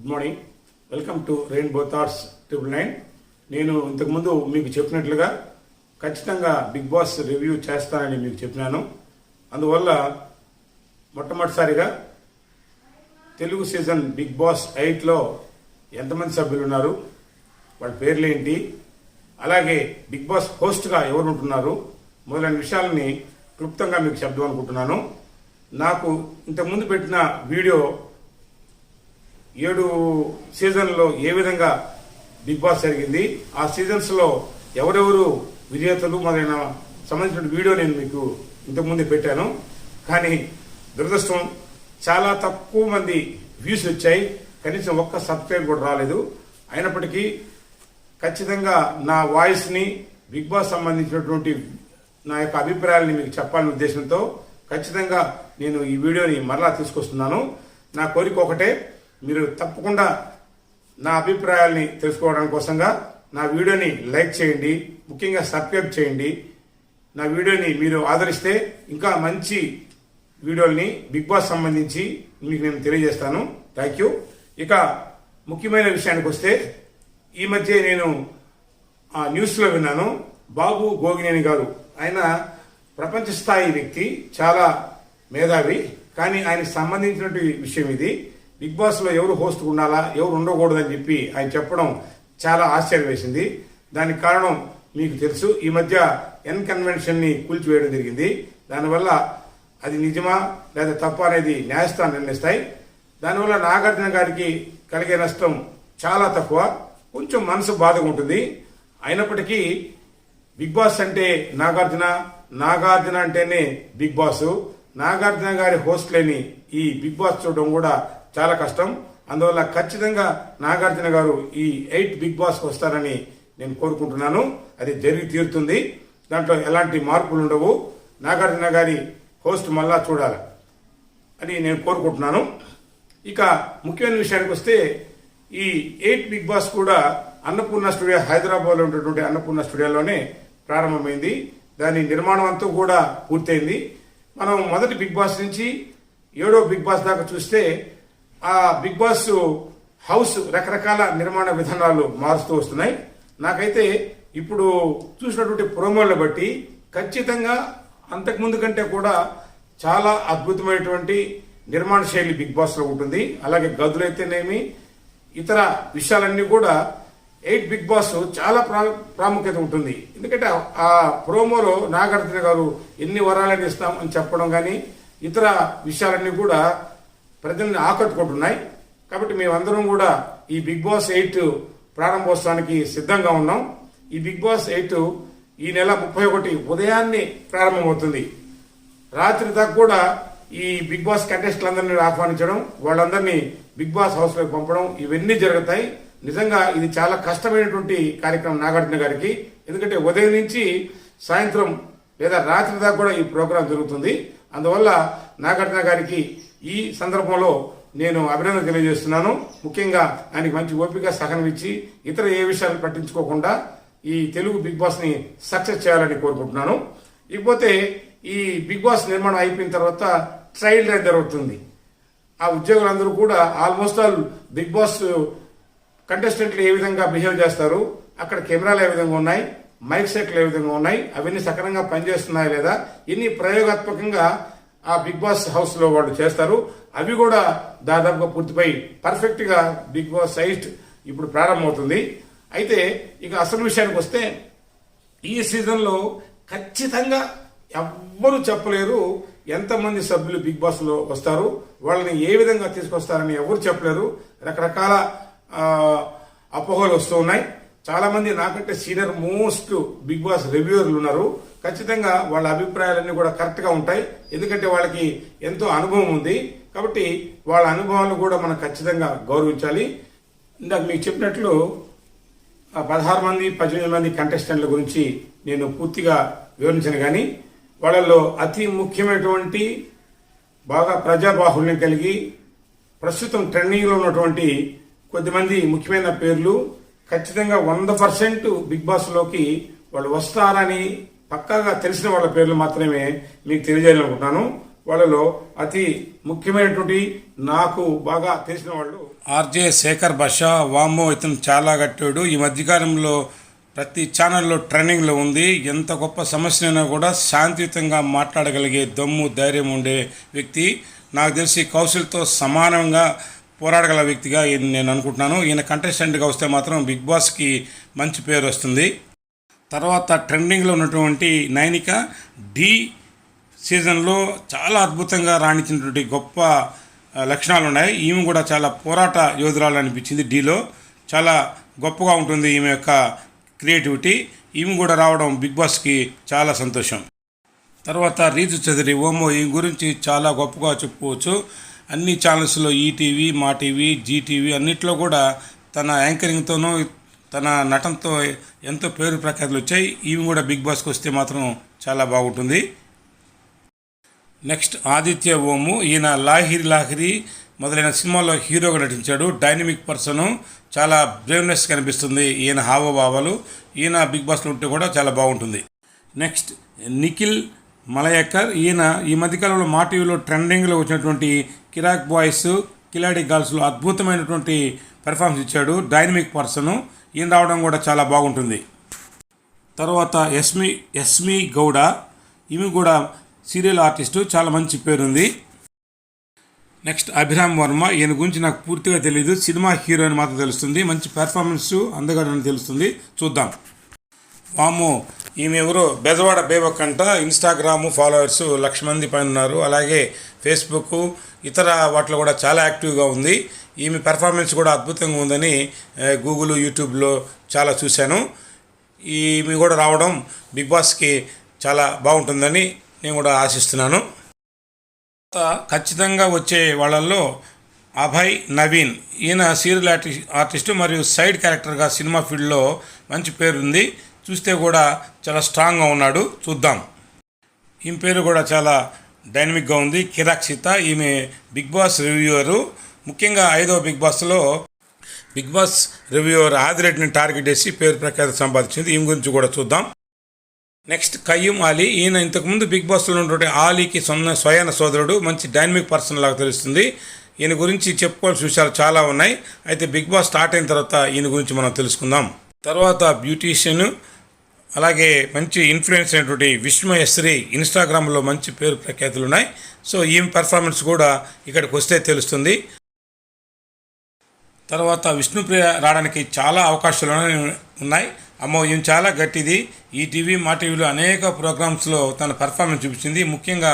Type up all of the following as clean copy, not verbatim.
Good morning. Welcome to rainbow thoughts 999. నేను ఇంతకుముందు మీకు చెప్పినట్లుగా ఖచ్చితంగా బిగ్ బాస్ రివ్యూ చేస్తానని మీకు చెప్పినాను. అందువల్ల మొట్టమొదటిసారిగా తెలుగు సీజన్ బిగ్ బాస్ 8లో ఎంతమంది సభ్యులు ఉన్నారు, వాళ్ళ పేర్లు ఏంటి, అలాగే బిగ్ బాస్ హోస్ట్గా ఎవరు ఉంటున్నారు మొదలైన విషయాలని క్లుప్తంగా మీకు చెప్దాం అనుకుంటున్నాను. నాకు ఇంతకుముందు పెట్టిన వీడియో 7 సీజన్లో ఏ విధంగా బిగ్ బాస్ జరిగింది, ఆ సీజన్స్లో ఎవరెవరు విజేతలు మొదలైన సంబంధించిన వీడియో నేను మీకు ఇంతకుముందే పెట్టాను. కానీ దురదృష్టం చాలా తక్కువ మంది వ్యూస్ వచ్చాయి, కనీసం ఒక్క సబ్స్క్రైబ్ కూడా రాలేదు. అయినప్పటికీ ఖచ్చితంగా నా వాయిస్ని బిగ్ బాస్ సంబంధించినటువంటి నా యొక్క అభిప్రాయాలని మీకు చెప్పాలనే ఉద్దేశంతో ఖచ్చితంగా నేను ఈ వీడియోని మరలా తీసుకొస్తున్నాను. నా కోరిక ఒకటే, మీరు తప్పకుండా నా అభిప్రాయాల్ని తెలుసుకోవడం కోసంగా నా వీడియోని లైక్ చేయండి, ముఖ్యంగా సబ్స్క్రైబ్ చేయండి. నా వీడియోని మీరు ఆదరిస్తే ఇంకా మంచి వీడియోల్ని బిగ్ బాస్ సంబంధించి మీకు నేను తెలియజేస్తాను. Thank you. ఇక ముఖ్యమైన విషయానికి వస్తే, ఈ మధ్య నేను న్యూస్లో విన్నాను, బాబు గోగినేని గారు, ఆయన ప్రపంచ స్థాయి వ్యక్తి, చాలా మేధావి, కానీ ఆయనకు సంబంధించినటువంటి విషయం ఇది. బిగ్ బాస్లో ఎవరు హోస్ట్ ఉండాలా, ఎవరు ఉండకూడదని చెప్పి ఆయన చెప్పడం చాలా ఆశ్చర్యం వేసింది. దానికి కారణం మీకు తెలుసు, ఈ మధ్య ఎన్ కన్వెన్షన్ని కూల్చివేయడం జరిగింది. దానివల్ల అది నిజమా లేదా తప్ప అనేది న్యాయస్థానం నిర్ణయిస్తాయి. దానివల్ల నాగార్జున గారికి కలిగే నష్టం చాలా తక్కువ, కొంచెం మనసు బాధగా ఉంటుంది. అయినప్పటికీ బిగ్ బాస్ అంటే నాగార్జున అంటేనే బిగ్ బాస్. నాగార్జున గారి హోస్ట్ లేని ఈ బిగ్ బాస్ చూడడం కూడా చాలా కష్టం. అందువల్ల ఖచ్చితంగా నాగార్జున గారు ఈ 8 బిగ్ బాస్కి వస్తారని నేను కోరుకుంటున్నాను. అది జరిగి తీరుతుంది, దాంట్లో ఎలాంటి మార్పులు ఉండవు. నాగార్జున గారి హోస్ట్ మళ్ళా చూడాలి అని నేను కోరుకుంటున్నాను. ఇక ముఖ్యమైన విషయానికి వస్తే, ఈ 8 బిగ్ బాస్ కూడా అన్నపూర్ణ స్టూడియో, హైదరాబాద్లో ఉన్నటువంటి అన్నపూర్ణ స్టూడియోలోనే ప్రారంభమైంది. దాని నిర్మాణం అంతా కూడా పూర్తయింది. మనం మొదటి బిగ్ బాస్ నుంచి 7వ బిగ్ బాస్ దాకా చూస్తే, ఆ బిగ్ బాస్ హౌస్ రకరకాల నిర్మాణ విధానాలు మారుస్తూ వస్తున్నాయి. నాకైతే ఇప్పుడు చూసినటువంటి ప్రోమోలను బట్టి ఖచ్చితంగా అంతకుముందు కంటే కూడా చాలా అద్భుతమైనటువంటి నిర్మాణ శైలి బిగ్ బాస్లో ఉంటుంది. అలాగే గదులైతేనేమి, ఇతర విషయాలన్నీ కూడా 8 బిగ్ బాస్ చాలా ప్రాముఖ్యత ఉంటుంది. ఎందుకంటే ఆ ప్రోమోలో నాగార్జున గారు ఎన్ని వరాలని ఇస్తాం అని చెప్పడం కానీ, ఇతర విషయాలన్నీ కూడా ప్రజల్ని ఆకట్టుకుంటున్నాయి. కాబట్టి మేమందరం కూడా ఈ బిగ్ బాస్ 8 ప్రారంభోత్సవానికి సిద్ధంగా ఉన్నాం. ఈ బిగ్ బాస్ 8 ఈ నెల 31 ఉదయాన్నే ప్రారంభమవుతుంది. రాత్రి దాకా కూడా ఈ బిగ్ బాస్ కంటెస్టర్లందరినీ ఆహ్వానించడం, వాళ్ళందరినీ బిగ్ బాస్ హౌస్లోకి పంపడం, ఇవన్నీ జరుగుతాయి. నిజంగా ఇది చాలా కష్టమైనటువంటి కార్యక్రమం నాగార్జున గారికి. ఎందుకంటే ఉదయం నుంచి సాయంత్రం లేదా రాత్రి దాకా కూడా ఈ ప్రోగ్రాం జరుగుతుంది. అందువల్ల నాగార్జున గారికి ఈ సందర్భంలో నేను అభినందన తెలియజేస్తున్నాను. ముఖ్యంగా ఆయనకి మంచి ఓపిక, సహనం ఇచ్చి ఇతర ఏ విషయాలు పట్టించుకోకుండా ఈ తెలుగు బిగ్ బాస్ ని సక్సెస్ చేయాలని కోరుకుంటున్నాను. ఇకపోతే ఈ బిగ్ బాస్ నిర్మాణం అయిపోయిన తర్వాత ట్రయల్ రన్ జరుగుతుంది. ఆ ఉద్యోగులందరూ కూడా ఆల్మోస్ట్ ఆల్ బిగ్ బాస్ కంటెస్టెంట్లు ఏ విధంగా బిహేవ్ చేస్తారు, అక్కడ కెమెరాలు ఏ విధంగా ఉన్నాయి, మైక్ సెట్లు ఏ విధంగా ఉన్నాయి, అవన్నీ సక్రమంగా పనిచేస్తున్నాయా లేదా, ఇన్ని ప్రయోగాత్మకంగా ఆ బిగ్ బాస్ హౌస్ లో వాళ్ళు చేస్తారు. అవి కూడా దాదాపుగా పూర్తిపోయి పర్ఫెక్ట్ గా బిగ్ బాస్ 8 ఇప్పుడు ప్రారంభమవుతుంది. అయితే ఇక అసలు విషయానికి వస్తే, ఈ సీజన్ లో ఖచ్చితంగా ఎవ్వరూ చెప్పలేరు ఎంతమంది సభ్యులు బిగ్ బాస్ లో వస్తారు, వాళ్ళని ఏ విధంగా తీసుకొస్తారని ఎవరు చెప్పలేరు. రకరకాల అపోహలు వస్తూ ఉన్నాయి. చాలా మంది నాకంటే సీనియర్ మోస్ట్ బిగ్ బాస్ రివ్యూవర్లు ఉన్నారు. ఖచ్చితంగా వాళ్ళ అభిప్రాయాలన్నీ కూడా కరెక్ట్ గా ఉంటాయి, ఎందుకంటే వాళ్ళకి ఎంతో అనుభవం ఉంది. కాబట్టి వాళ్ళ అనుభవాలను కూడా మనం ఖచ్చితంగా గౌరవించాలి. ఇందాక మీకు చెప్పినట్లు 16 మంది 18 మంది కంటెస్టెంట్ల గురించి నేను పూర్తిగా వివరించాను. కానీ వాళ్ళల్లో అతి ముఖ్యమైనటువంటి, బాగా ప్రజాబాహుల్యం కలిగి ప్రస్తుతం ట్రెండింగ్లో ఉన్నటువంటి కొద్దిమంది ముఖ్యమైన పేర్లు ఖచ్చితంగా 100% బిగ్ బాస్లోకి వాళ్ళు వస్తారని పక్కాగా తెలిసిన వాళ్ళ పేర్లు మాత్రమే మీకు తెలియజేయాలనుకుంటున్నాను. వాళ్ళలో అతి ముఖ్యమైనటువంటి నాకు బాగా తెలిసిన వాళ్ళు ఆర్జే శేఖర్ భాష. వామ్మో, ఇతను చాలా గట్టాడు. ఈ మధ్యకాలంలో ప్రతి ఛానల్లో ట్రెండింగ్లో ఉంది. ఎంత గొప్ప సమస్యనైనా కూడా శాంతియుతంగా మాట్లాడగలిగే దమ్ము, ధైర్యం ఉండే వ్యక్తి. నాకు తెలిసి కౌశల్తో సమానంగా పోరాడగల వ్యక్తిగా నేను అనుకుంటున్నాను. ఈయన కంటెస్టెంట్గా వస్తే మాత్రం బిగ్ బాస్కి మంచి పేరు వస్తుంది. తర్వాత ట్రెండింగ్లో ఉన్నటువంటి నైనిక డి సీజన్లో చాలా అద్భుతంగా రాణించినటువంటి గొప్ప లక్షణాలు ఉన్నాయి. ఈమె కూడా చాలా పోరాట యోధురాలు అనిపించింది. డీలో చాలా గొప్పగా ఉంటుంది ఈమె యొక్క క్రియేటివిటీ. ఈమె కూడా రావడం బిగ్ బాస్కి చాలా సంతోషం. తర్వాత రీతు చౌదరి. ఓమో, ఈ గురించి చాలా గొప్పగా చెప్పుకోవచ్చు. అన్ని ఛానల్స్లో ఈటీవీ, మా టీవీ, జీటీవీ అన్నిట్లో కూడా తన యాంకరింగ్తోనూ తన నటనతో ఎంతో పేరు ప్రఖ్యాతులు వచ్చాయి. ఈమె కూడా బిగ్ బాస్కి వస్తే మాత్రం చాలా బాగుంటుంది. నెక్స్ట్ ఆదిత్య ఓము. ఈయన లాహిరి మొదలైన సినిమాల్లో హీరోగా నటించాడు. డైనమిక్ పర్సను, చాలా బ్రేవ్నెస్ కనిపిస్తుంది ఈయన హావభావాలు. ఈయన బిగ్ బాస్లో ఉంటే కూడా చాలా బాగుంటుంది. నెక్స్ట్ నిఖిల్ మలయకర్. ఈయన ఈ మధ్యకాలంలో మా టీవీలో ట్రెండింగ్లో వచ్చినటువంటి కిరాక్ బాయ్స్, కిలాడి గర్ల్స్లో అద్భుతమైనటువంటి పెర్ఫార్మెన్స్ ఇచ్చాడు. Dynamic person. ఈయన రావడం కూడా చాలా బాగుంటుంది. తర్వాత ఎస్మి గౌడ. ఈమె కూడా సీరియల్ ఆర్టిస్టు, చాలా మంచి పేరుంది. నెక్స్ట్ అభిరామ్ వర్మ. ఈయన గురించి నాకు పూర్తిగా తెలియదు. సినిమా హీరో అని మాత్రం తెలుస్తుంది. మంచి పెర్ఫార్మెన్స్ అందగాడని తెలుస్తుంది. చూద్దాం. వామో, ఈమె ఎవరో బెజవాడ బేబక్ అంట. ఇన్స్టాగ్రాము ఫాలోవర్స్ 1,00,000 మంది పైన ఉన్నారు. అలాగే ఫేస్బుక్ ఇతర వాటిలో కూడా చాలా యాక్టివ్గా ఉంది. ఈమె పెర్ఫార్మెన్స్ కూడా అద్భుతంగా ఉందని గూగుల్, యూట్యూబ్లో చాలా చూశాను. ఈమె కూడా రావడం బిగ్ బాస్కి చాలా బాగుంటుందని నేను కూడా ఆశిస్తున్నాను. ఖచ్చితంగా వచ్చే వాళ్ళల్లో అభయ్ నవీన్. ఈయన సీరియల్ ఆర్టిస్టు మరియు సైడ్ క్యారెక్టర్గా సినిమా ఫీల్డ్లో మంచి పేరుంది. చూస్తే కూడా చాలా స్ట్రాంగ్గా ఉన్నాడు. చూద్దాం. ఈమె పేరు కూడా చాలా డైనమిక్గా ఉంది. కిరాక్ సీత. ఈమె బిగ్ బాస్ రివ్యూవరు. ముఖ్యంగా 5వ బిగ్ బాస్లో బిగ్ బాస్ రివ్యూవర్ ఆదిరెడ్డిని టార్గెట్ చేసి పేరు ప్రఖ్యాతి సంపాదించింది. ఈమె గురించి కూడా చూద్దాం. నెక్స్ట్ కయ్యూమ్ అలీ. ఈయన ఇంతకుముందు బిగ్ బాస్లో ఉన్నటువంటి ఆలీకి స్వయాన సోదరుడు. మంచి డైనమిక్ పర్సన్ లాగా తెలుస్తుంది. ఈయన గురించి చెప్పుకోవాల్సిన విషయాలు చాలా ఉన్నాయి. అయితే బిగ్ బాస్ స్టార్ట్ అయిన తర్వాత ఈయన గురించి మనం తెలుసుకుందాం. తర్వాత బ్యూటీషియన్, అలాగే మంచి ఇన్ఫ్లుయెన్స్ అయినటువంటి విష్మయశ్రీ. ఇన్స్టాగ్రామ్లో మంచి పేరు ప్రఖ్యాతులు ఉన్నాయి. సో ఈమె పెర్ఫార్మెన్స్ కూడా ఇక్కడికి వస్తే తెలుస్తుంది. తర్వాత విష్ణుప్రియ రావడానికి చాలా అవకాశాలు ఉన్నాయి. అమ్మో, ఈమె చాలా గట్టిది. ఈటీవీ, మా టీవీలో అనేక ప్రోగ్రామ్స్లో తన పెర్ఫార్మెన్స్ చూపించింది. ముఖ్యంగా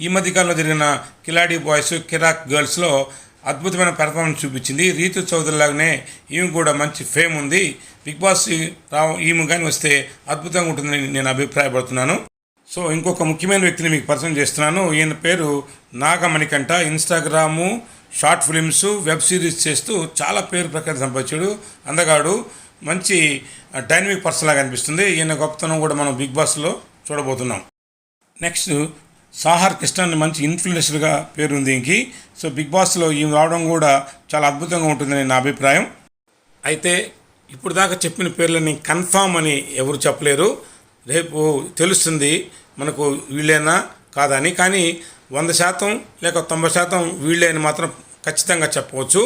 ఈ మధ్యకాలంలో జరిగిన కిలాడి బాయ్స్, కిరాక్ గర్ల్స్లో అద్భుతమైన పెర్ఫార్మెన్స్ చూపించింది. రీతు చౌదరి లాగానే ఈమె కూడా మంచి ఫేమ్ ఉంది. బిగ్ బాస్ ఈమె కానీ వస్తే అద్భుతంగా ఉంటుందని నేను అభిప్రాయపడుతున్నాను. సో ఇంకొక ముఖ్యమైన వ్యక్తిని మీకు పరిచయం చేస్తున్నాను. ఈయన పేరు Nagamanikanta. Instagram, short films, web series చేస్తూ చాలా పేరు ప్రఖ్యాతి సంపాదించాడు. అందగాడు, మంచి డైనమిక్ పర్సన్ లాగా అనిపిస్తుంది. ఈయన గొప్పతనం కూడా మనం బిగ్ బాస్లో చూడబోతున్నాం. నెక్స్ట్ సాహర్ కృష్ణ. మంచి ఇన్ఫ్లుయెన్సర్గా పేరుంది ఇంకి. సో బిగ్ బాస్లో ఈమె రావడం కూడా చాలా అద్భుతంగా ఉంటుందని నా అభిప్రాయం. అయితే ఇప్పుడు దాకా చెప్పిన పేర్లని కన్ఫామ్ అని ఎవరు చెప్పలేరు. రేపు తెలుస్తుంది మనకు వీళ్ళేనా కాదని. కానీ 100% లేక 90% వీళ్ళే అని మాత్రం ఖచ్చితంగా చెప్పవచ్చు.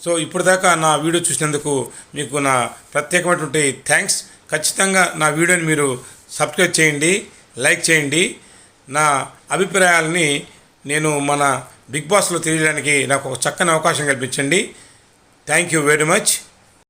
సో ఇప్పటిదాకా నా వీడియో చూసినందుకు మీకు నా ప్రత్యేకమైనటువంటి థ్యాంక్స్. ఖచ్చితంగా నా వీడియోని మీరు సబ్స్క్రైబ్ చేయండి, లైక్ చేయండి. నా అభిప్రాయాలని నేను మన బిగ్ బాస్లో తెలియడానికి నాకు ఒక చక్కని అవకాశం కల్పించండి. Thank you very much.